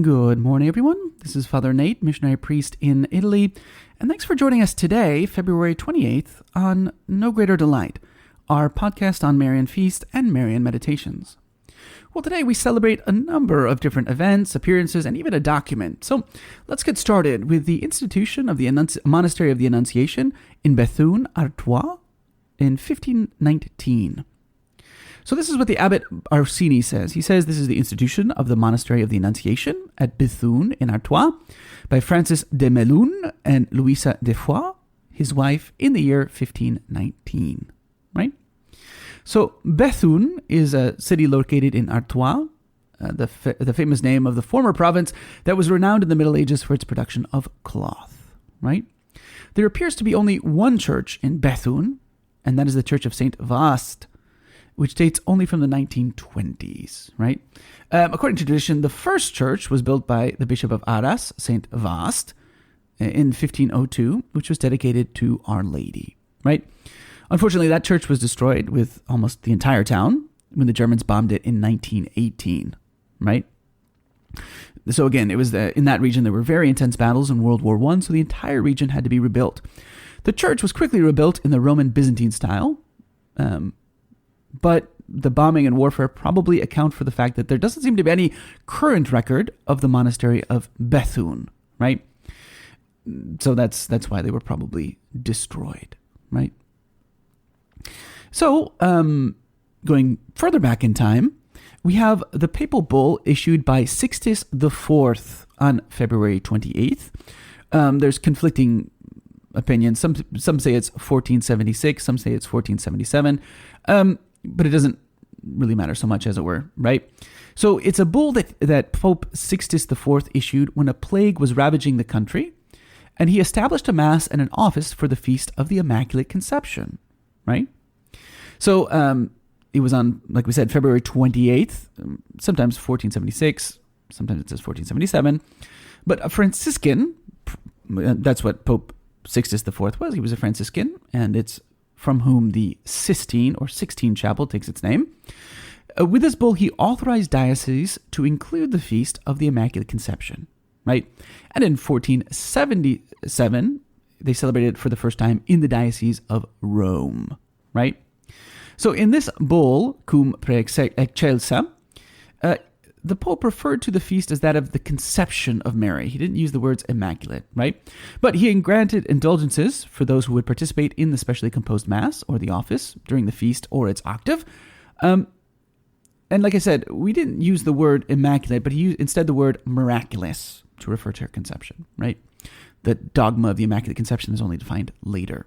Good morning, everyone. This is Father Nate, missionary priest in Italy, and thanks for joining us today, February 28th, on No Greater Delight, our podcast on Marian Feast and Marian Meditations. Well, today we celebrate a number of different events, appearances, and even a document. So let's get started with the institution of the Monastery of the Annunciation in Bethune, Artois, in 1519. So this is what the Abbot Arsini says. He says this is the institution of the Monastery of the Annunciation at Bethune in Artois by Francis de Melun and Louisa de Foix, his wife, in the year 1519, right? So Bethune is a city located in Artois, the famous name of the former province that was renowned in the Middle Ages for its production of cloth, right? There appears to be only one church in Bethune, and that is the Church of Saint Vaast, which dates only from the 1920s, right? According to tradition, the first church was built by the Bishop of Arras, Saint Vaast, in 1502, which was dedicated to Our Lady, right? Unfortunately, that church was destroyed with almost the entire town when the Germans bombed it in 1918, right? So again, it was in that region there were very intense battles in World War I, so the entire region had to be rebuilt. The church was quickly rebuilt in the Roman Byzantine style, but the bombing and warfare probably account for the fact that there doesn't seem to be any current record of the monastery of Bethune, right? So that's why they were probably destroyed, right? So, going further back in time, we have the papal bull issued by Sixtus IV on February 28th. There's conflicting opinions. Some say it's 1476, some say it's 1477. But it doesn't really matter so much, as it were, right? So it's a bull that Pope Sixtus IV issued when a plague was ravaging the country, and he established a mass and an office for the Feast of the Immaculate Conception, right? So it was on, like we said, February 28th, sometimes 1476, sometimes it says 1477, but a Franciscan, that's what Pope Sixtus IV was, he was a Franciscan, and it's from whom the Sistine or Sixtine Chapel takes its name. With this bull, he authorized dioceses to include the Feast of the Immaculate Conception, right? And in 1477, they celebrated it for the first time in the Diocese of Rome, right? So in this bull, Cum Prae Excelsa, the Pope referred to the feast as that of the Conception of Mary. He didn't use the words immaculate, right? But he granted indulgences for those who would participate in the specially composed Mass or the office during the feast or its octave. And like I said, we didn't use the word immaculate, but he used instead the word miraculous to refer to her conception, right? The dogma of the Immaculate Conception is only defined later.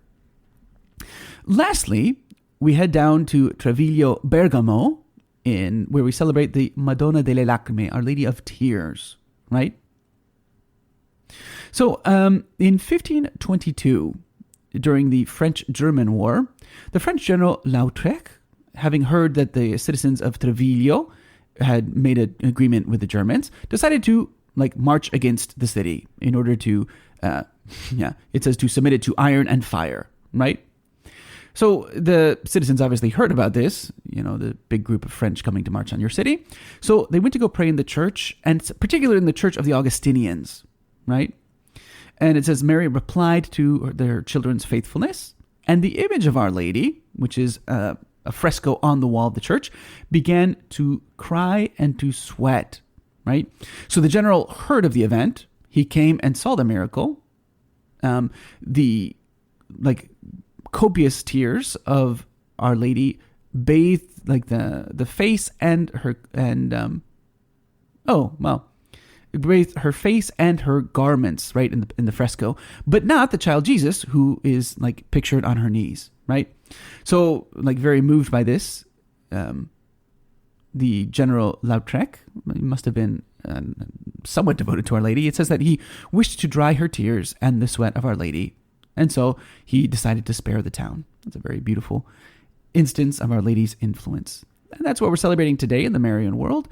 Lastly, we head down to Treviglio, Bergamo, where we celebrate the Madonna delle Lacrime, Our Lady of Tears, right? So, in 1522, during the French-German War, the French general Lautrec, having heard that the citizens of Treviglio had made an agreement with the Germans, decided to, march against the city in order to, it says to submit it to iron and fire, right? So the citizens obviously heard about this, the big group of French coming to march on your city. So they went to go pray in the church, and particularly in the Church of the Augustinians, right? And it says Mary replied to their children's faithfulness, and the image of Our Lady, which is a fresco on the wall of the church, began to cry and to sweat, right? So the general heard of the event. He came and saw the miracle. Copious tears of Our Lady bathed the face and her bathed her face and her garments, right, in the fresco, but not the child Jesus, who is pictured on her knees, right? So very moved by this, the General Lautrec must have been somewhat devoted to Our Lady. It says that he wished to dry her tears and the sweat of Our Lady. And so he decided to spare the town. It's a very beautiful instance of Our Lady's influence. And that's what we're celebrating today in the Marian world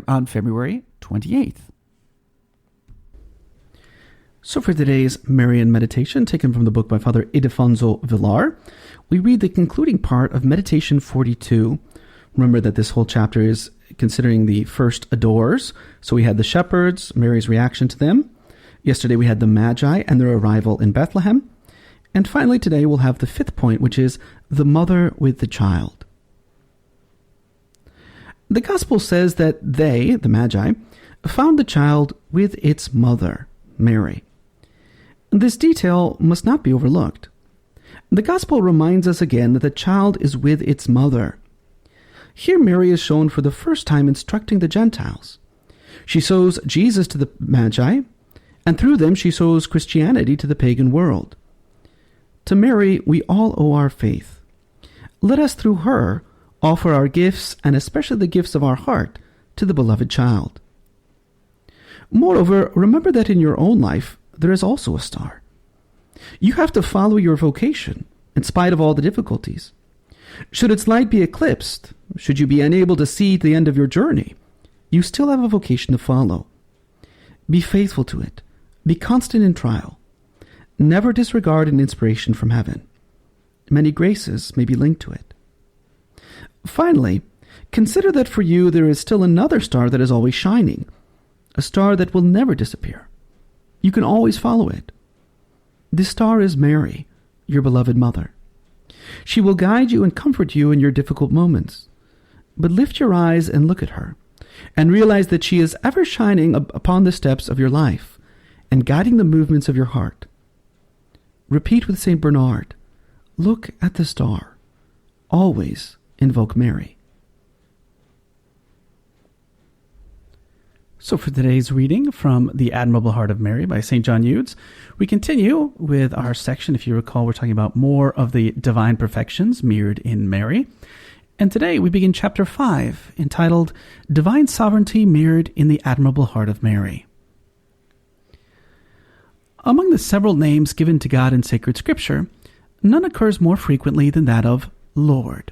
on February 28th. So for today's Marian meditation, taken from the book by Father Ildefonso Villar, we read the concluding part of Meditation 42, Remember that this whole chapter is considering the first adorers. So we had the shepherds, Mary's reaction to them. Yesterday we had the Magi and their arrival in Bethlehem. And finally today we'll have the fifth point, which is the mother with the child. The Gospel says that they, the Magi, found the child with its mother, Mary. This detail must not be overlooked. The Gospel reminds us again that the child is with its mother. Here Mary is shown for the first time instructing the Gentiles. She shows Jesus to the Magi, and through them she shows Christianity to the pagan world. To Mary we all owe our faith. Let us through her offer our gifts, and especially the gifts of our heart, to the beloved child. Moreover, remember that in your own life there is also a star. You have to follow your vocation, in spite of all the difficulties. Should its light be eclipsed, should you be unable to see the end of your journey, you still have a vocation to follow. Be faithful to it. Be constant in trial. Never disregard an inspiration from heaven. Many graces may be linked to it. Finally, consider that for you there is still another star that is always shining, a star that will never disappear. You can always follow it. This star is Mary, your beloved mother. She will guide you and comfort you in your difficult moments. But lift your eyes and look at her, and realize that she is ever shining upon the steps of your life and guiding the movements of your heart. Repeat with Saint Bernard, look at the star. Always invoke Mary. So for today's reading from The Admirable Heart of Mary by St. John Eudes, we continue with our section. If you recall, we're talking about more of the divine perfections mirrored in Mary. And today we begin chapter 5, entitled Divine Sovereignty Mirrored in the Admirable Heart of Mary. Among the several names given to God in sacred scripture, none occurs more frequently than that of Lord.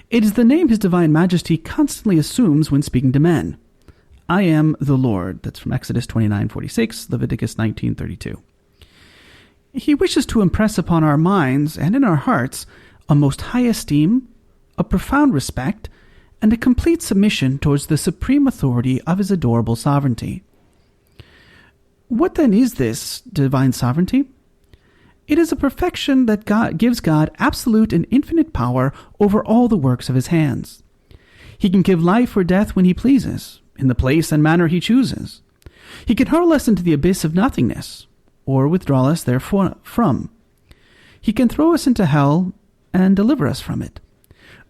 It is the name His Divine Majesty constantly assumes when speaking to men. I am the Lord. That's from Exodus 29:46, Leviticus 19:32. He wishes to impress upon our minds and in our hearts a most high esteem, a profound respect, and a complete submission towards the supreme authority of His adorable sovereignty. What then is this divine sovereignty? It is a perfection that gives God absolute and infinite power over all the works of His hands. He can give life or death when He pleases, in the place and manner He chooses. He can hurl us into the abyss of nothingness, or withdraw us therefrom. He can throw us into hell and deliver us from it.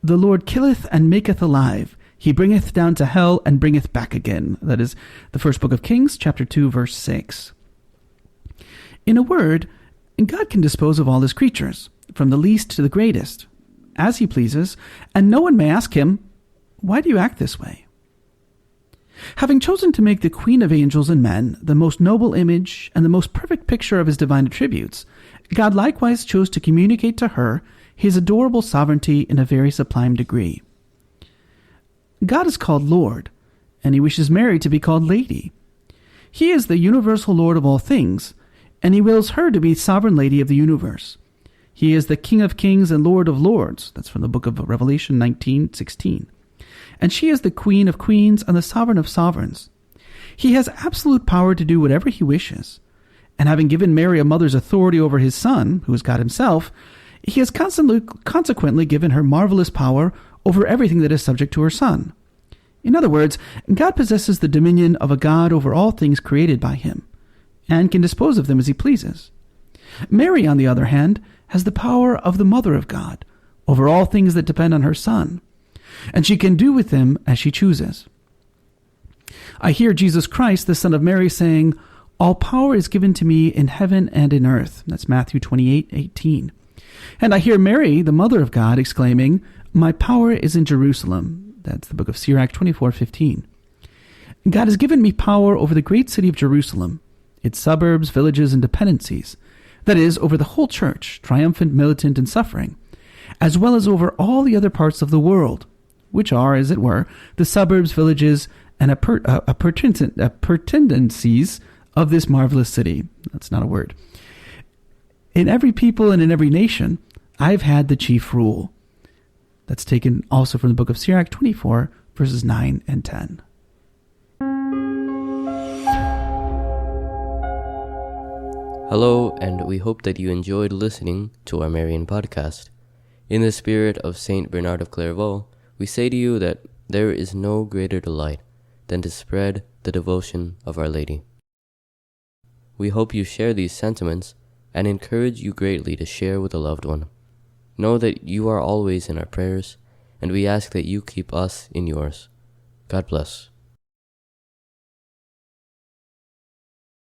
The Lord killeth and maketh alive. He bringeth down to hell and bringeth back again. That is the first book of Kings, chapter 2, verse 6. In a word, God can dispose of all His creatures, from the least to the greatest, as He pleases, and no one may ask Him, why do you act this way? Having chosen to make the Queen of angels and men the most noble image and the most perfect picture of His divine attributes, God likewise chose to communicate to her His adorable sovereignty in a very sublime degree. God is called Lord, and He wishes Mary to be called Lady. He is the universal Lord of all things, and He wills her to be sovereign Lady of the universe. He is the King of kings and Lord of lords. That's from the book of Revelation 19:16. And she is the Queen of queens and the Sovereign of sovereigns. He has absolute power to do whatever He wishes. And having given Mary a mother's authority over His Son, who is God Himself, He has consequently given her marvelous power over everything that is subject to her Son. In other words, God possesses the dominion of a God over all things created by Him, and can dispose of them as He pleases. Mary, on the other hand, has the power of the Mother of God over all things that depend on her Son, and she can do with them as she chooses. I hear Jesus Christ, the Son of Mary, saying, all power is given to me in heaven and in earth. That's Matthew 28:18. And I hear Mary, the Mother of God, exclaiming, my power is in Jerusalem. That's the book of Sirach 24:15. God has given me power over the great city of Jerusalem, its suburbs, villages, and dependencies. That is, over the whole church, triumphant, militant, and suffering, as well as over all the other parts of the world, which are, as it were, the suburbs, villages, and appurtenances of this marvelous city. That's not a word. In every people and in every nation, I've had the chief rule. That's taken also from the book of Sirach 24, verses 9 and 10. Hello, and we hope that you enjoyed listening to our Marian podcast. In the spirit of Saint Bernard of Clairvaux, we say to you that there is no greater delight than to spread the devotion of Our Lady. We hope you share these sentiments and encourage you greatly to share with a loved one. Know that you are always in our prayers, and we ask that you keep us in yours. God bless.